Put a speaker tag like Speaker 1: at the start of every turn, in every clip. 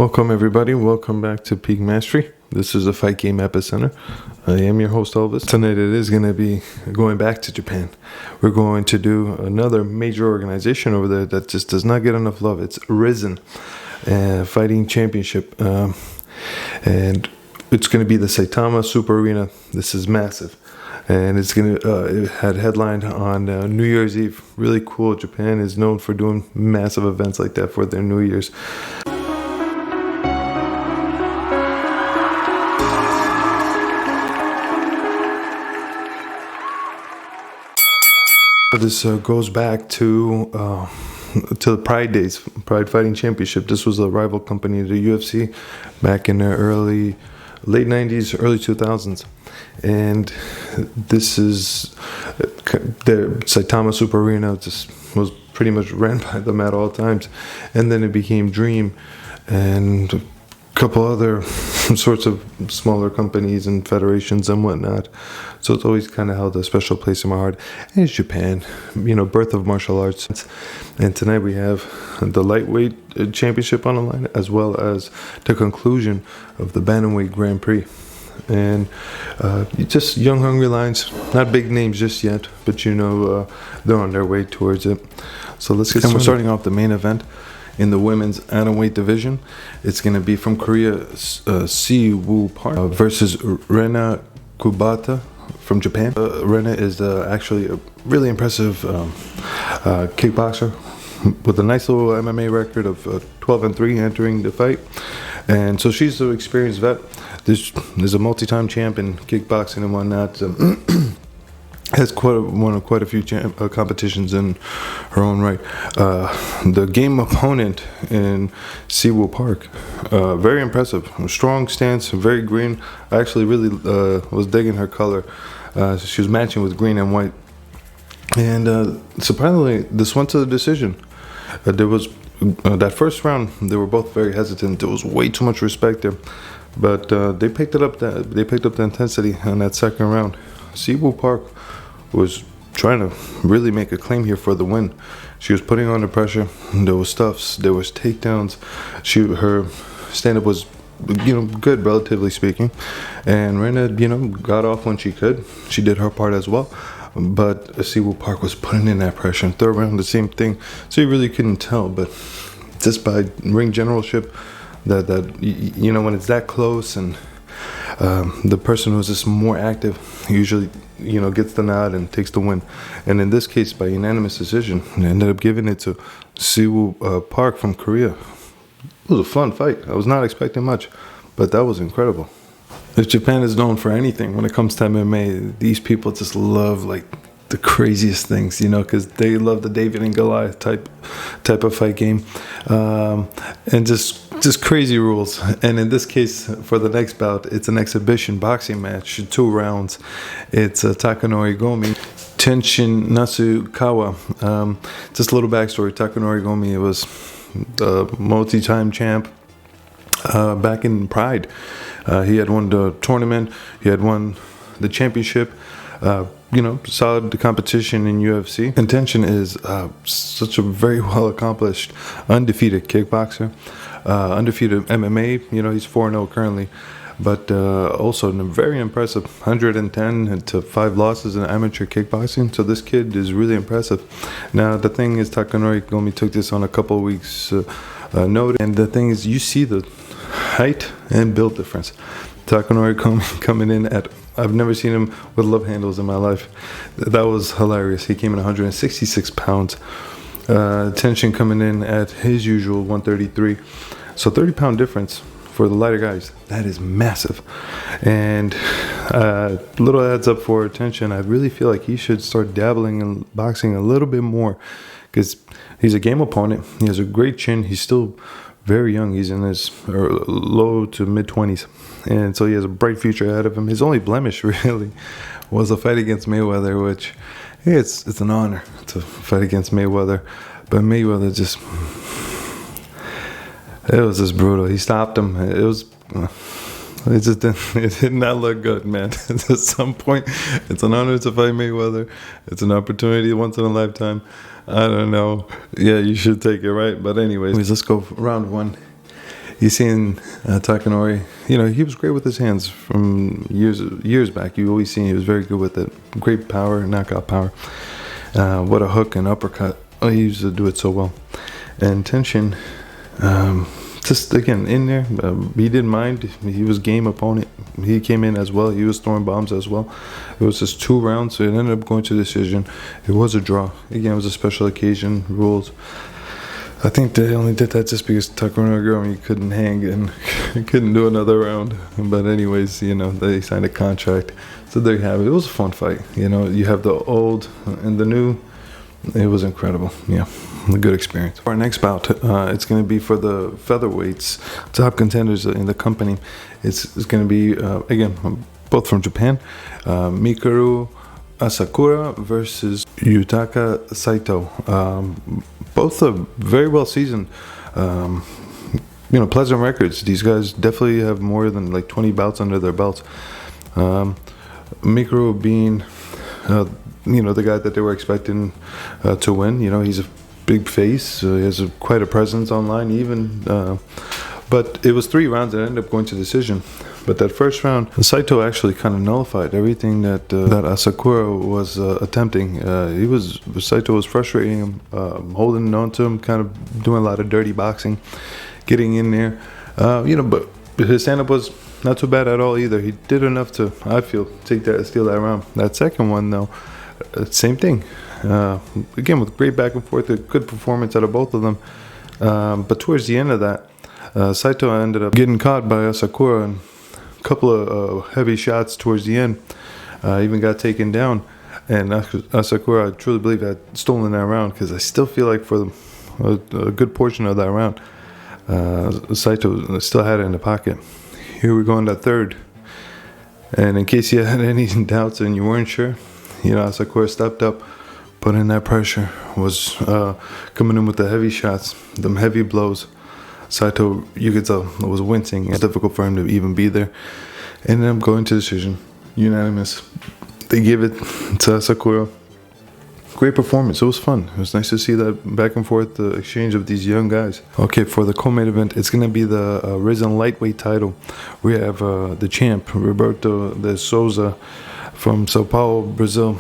Speaker 1: Welcome everybody, welcome back to Peak Mastery. This is a fight game epicenter. I am your host Elvis. Tonight it is going to be going back to Japan. We're going to do another major organization over there that just does not get enough love. It's Rizin Fighting Championship. And it's going to be the Saitama Super Arena. This is massive. And it's going to, it had headlined on New Year's Eve. Really cool. Japan is known for doing massive events like that for their New Year's. This goes back to the Pride days, Pride Fighting Championship. This was a rival company to the UFC back in the late 90s, early 2000s. And this is the Saitama Super Arena. Just was pretty much ran by them at all times. And then it became Dream and a couple other sorts of smaller companies and federations and whatnot. So it's always kind of held a special place in my heart. And it's Japan, you know, birth of martial arts. And tonight we have the Lightweight Championship on the line, as well as the conclusion of the Bantamweight Grand Prix. And just young, hungry lions, not big names just yet, but you know, they're on their way towards it. So let's get started. We're starting off the main event in the women's atomweight division. It's going to be from Korea, Siwoo Park versus Rena Kubata from Japan. Rena is actually a really impressive kickboxer with a nice little MMA record of 12-3 entering the fight. And so she's an experienced vet. This is a multi-time champ in kickboxing and whatnot. Has won quite a few competitions in her own right. The game opponent in Siwoo Park, very impressive. Strong stance, very green. I actually really was digging her color. She was matching with green and white. And surprisingly, this went to the decision. There was that first round, they were both very hesitant. There was way too much respect there. But they picked it up. They picked up the intensity in that second round. Siwoo Park was trying to really make a claim here for the win. She was putting on the pressure. There was stuffs. There was takedowns. Her stand-up was, you know, good, relatively speaking. And Rena, you know, got off when she could. She did her part as well. But Siwoo Park was putting in that pressure. And third round, the same thing. So you really couldn't tell. But just by ring generalship, that you know, when it's that close and the person who's just more active usually, you know, gets the nod and takes the win. And in this case, by unanimous decision, they ended up giving it to Siwoo Park from Korea. It was a fun fight. I was not expecting much, but that was incredible. If Japan is known for anything when it comes to MMA, these people just love like the craziest things, you know, because they love the David and Goliath type of fight game, and just crazy rules. And in this case, for the next bout, it's an exhibition boxing match, 2 rounds. It's Takanori Gomi, Tenshin Nasukawa. Just a little backstory. Takanori Gomi was the multi-time champ back in Pride. He had won the tournament. He had won the championship. You know, solid competition in UFC. And Tenshin is such a very well accomplished, undefeated kickboxer, undefeated MMA. You know, he's 4-0 currently, but also very impressive, 110 to 5 losses in amateur kickboxing. So this kid is really impressive. Now the thing is, Takanori Gomi took this on a couple of weeks' notice, and the thing is, you see the height and build difference. Takanori Gomi coming in at, I've never seen him with love handles in my life. That was hilarious. He came in 166 pounds. Tenshin coming in at his usual 133. So 30-pound difference for the lighter guys. That is massive. And little heads up for Tenshin. I really feel like he should start dabbling in boxing a little bit more, because he's a game opponent. He has a great chin. He's still very young. He's in his low to mid-20s. And so he has a bright future ahead of him. His only blemish, really, was a fight against Mayweather, which, hey, it's an honor to fight against Mayweather. But Mayweather just, it was just brutal. He stopped him. It did not look good, man. At some point, it's an honor to fight Mayweather. It's an opportunity once in a lifetime. I don't know. Yeah, you should take it, right? But anyways, let's go round one. You seen Takanori, you know, he was great with his hands from years back. You always seen he was very good with it. Great power, knockout power. What a hook and uppercut. Oh, he used to do it so well. And tension, just again in there, he didn't mind. He was game opponent. He came in as well. He was throwing bombs as well. It was just 2 rounds, so it ended up going to decision. It was a draw. Again, it was a special occasion, rules. I think they only did that just because Takanori couldn't hang and couldn't do another round. But anyways, you know, they signed a contract. So there you have it. It was a fun fight. You know, you have the old and the new. It was incredible. Yeah, a good experience. Our next bout, it's going to be for the featherweights, top contenders in the company. It's going to be, again, both from Japan. Mikuru Asakura versus Yutaka Saito. Both are very well seasoned. You know, pleasant records. These guys definitely have more than like 20 bouts under their belts. Mikuru being, you know, the guy that they were expecting to win. You know, he's a big face. He has quite a presence online even. But it was 3 rounds that ended up going to decision. But that first round, Saito actually kind of nullified everything that Asakura was attempting. Saito was frustrating him, holding on to him, kind of doing a lot of dirty boxing, getting in there. You know, but his stand-up was not too bad at all either. He did enough to, I feel, steal that round. That second one, though, same thing. Again, with great back and forth, a good performance out of both of them. But towards the end of that, Saito ended up getting caught by Asakura and a couple of heavy shots towards the end. Even got taken down. And Asakura, I truly believe, had stolen that round because I still feel like for a good portion of that round, Saito still had it in the pocket. Here we go in that third. And in case you had any doubts and you weren't sure, you know, Asakura stepped up, put in that pressure, was coming in with the heavy shots, them heavy blows. Saito, you could tell, was wincing. It was difficult for him to even be there. Ended up going to decision, unanimous. They give it to Asakura. Great performance. It was fun. It was nice to see that back and forth exchange of these young guys. Okay, for the co-main event, it's going to be the Rizin Lightweight title. We have the champ, Roberto de Souza from Sao Paulo, Brazil.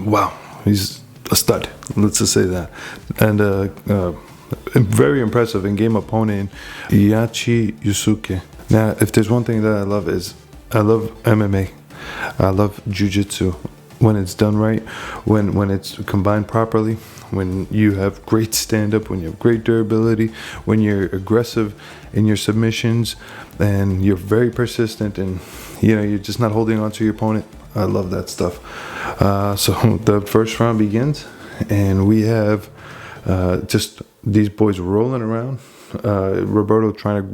Speaker 1: Wow, he's a stud. Let's just say that. And very impressive in-game opponent, Yachi Yusuke. Now, if there's one thing that I love is, I love MMA. I love jiu-jitsu. When it's done right, when it's combined properly, when you have great stand-up, when you have great durability, when you're aggressive in your submissions, and you're very persistent, and you know you're just not holding on to your opponent. I love that stuff. So the first round begins, and we have just these boys rolling around. Roberto trying to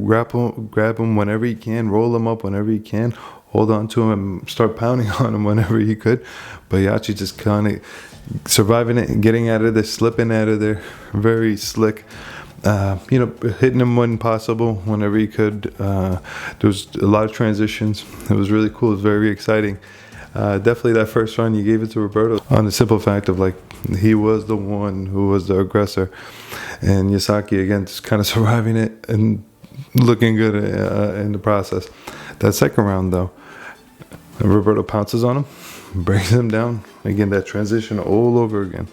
Speaker 1: grab him whenever he can, roll him up whenever he can, hold on to him and start pounding on him whenever he could. But Yachi just kind of surviving it and getting out of there, slipping out of there, very slick. You know, hitting him when possible, whenever he could. There was a lot of transitions. It was really cool. It was very exciting. Definitely that first round you gave it to Roberto on the simple fact of like he was the one who was the aggressor, and Yasaki again just kind of surviving it and looking good in the process. That second round though, Roberto pounces on him, brings him down again. That transition all over again,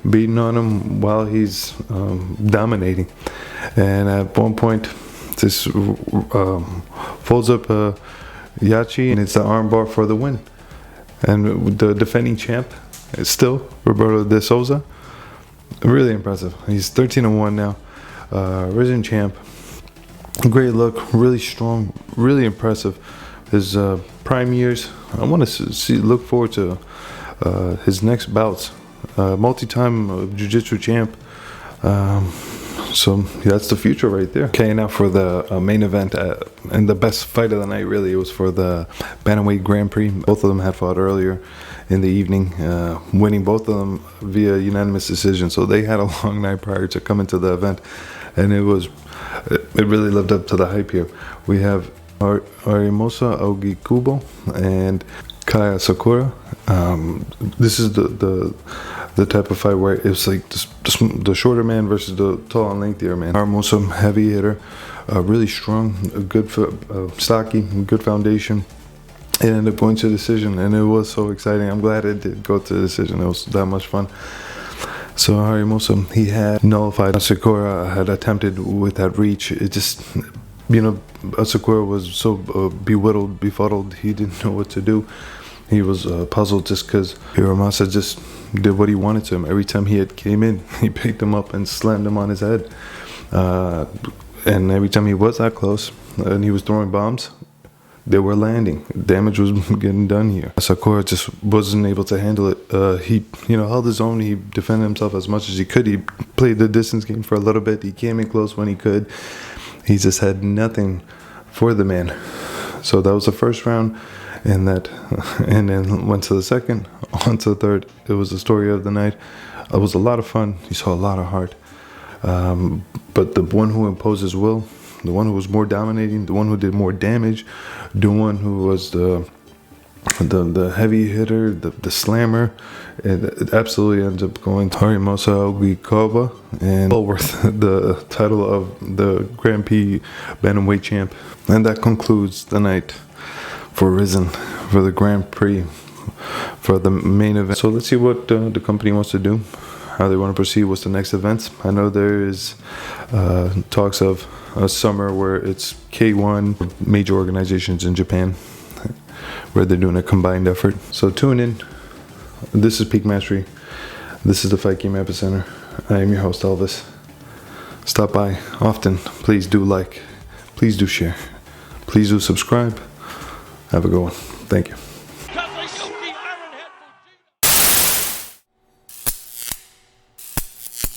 Speaker 1: beating on him while he's dominating, and at one point just folds up Yachi, and it's the armbar for the win. And the defending champ is still Roberto de Souza. Really impressive. He's 13-1 now. Rizin champ. Great look, really strong, really impressive. His prime years. I want to look forward to his next bouts. Multi-time jiu-jitsu champ. So that's the future right there. Okay, now for the main event and the best fight of the night, really, it was for the Bantamweight Grand Prix. Both of them had fought earlier in the evening, winning both of them via unanimous decision. So they had a long night prior to coming to the event, and it really lived up to the hype here. We have Arimosa Ogikubo and Kaya Sakura. This is the type of fight where it's like the shorter man versus the tall and lengthier man. Arimosa, heavy hitter, really strong, good, stocky, good foundation. It ended up going to decision, and it was so exciting. I'm glad it did go to decision. It was that much fun. So Harimosa, he had nullified. Asakura had attempted with that reach. It just, Asakura was so befuddled, he didn't know what to do. He was puzzled just because Hiromasa just did what he wanted to him. Every time he came in, he picked him up and slammed him on his head. And every time he was that close and he was throwing bombs, they were landing. Damage was getting done here. Sakura just wasn't able to handle it. He, held his own. He defended himself as much as he could. He played the distance game for a little bit. He came in close when he could. He just had nothing for the man. So that was the first round, and then went to the second, on to the third. It was the story of the night. It was a lot of fun. You saw a lot of heart. But the one who imposed his will, the one who was more dominating, the one who did more damage, the one who was the heavy hitter, the slammer, it absolutely ends up going to Harimosa Ogikoba, and well worth the title of the Grand Prix Bantamweight champ. And that concludes the night for Rizin, for the Grand Prix, for the main event. So let's see what the company wants to do, how they want to proceed, what's the next events. I know there is talks of a summer where it's K1, major organizations in Japan, where they're doing a combined effort. So tune in. This is Peak Mastery. This is the Fight Game Epicenter. I am your host, Elvis. Stop by often. Please do like. Please do share. Please do subscribe. Have a good one. Thank you.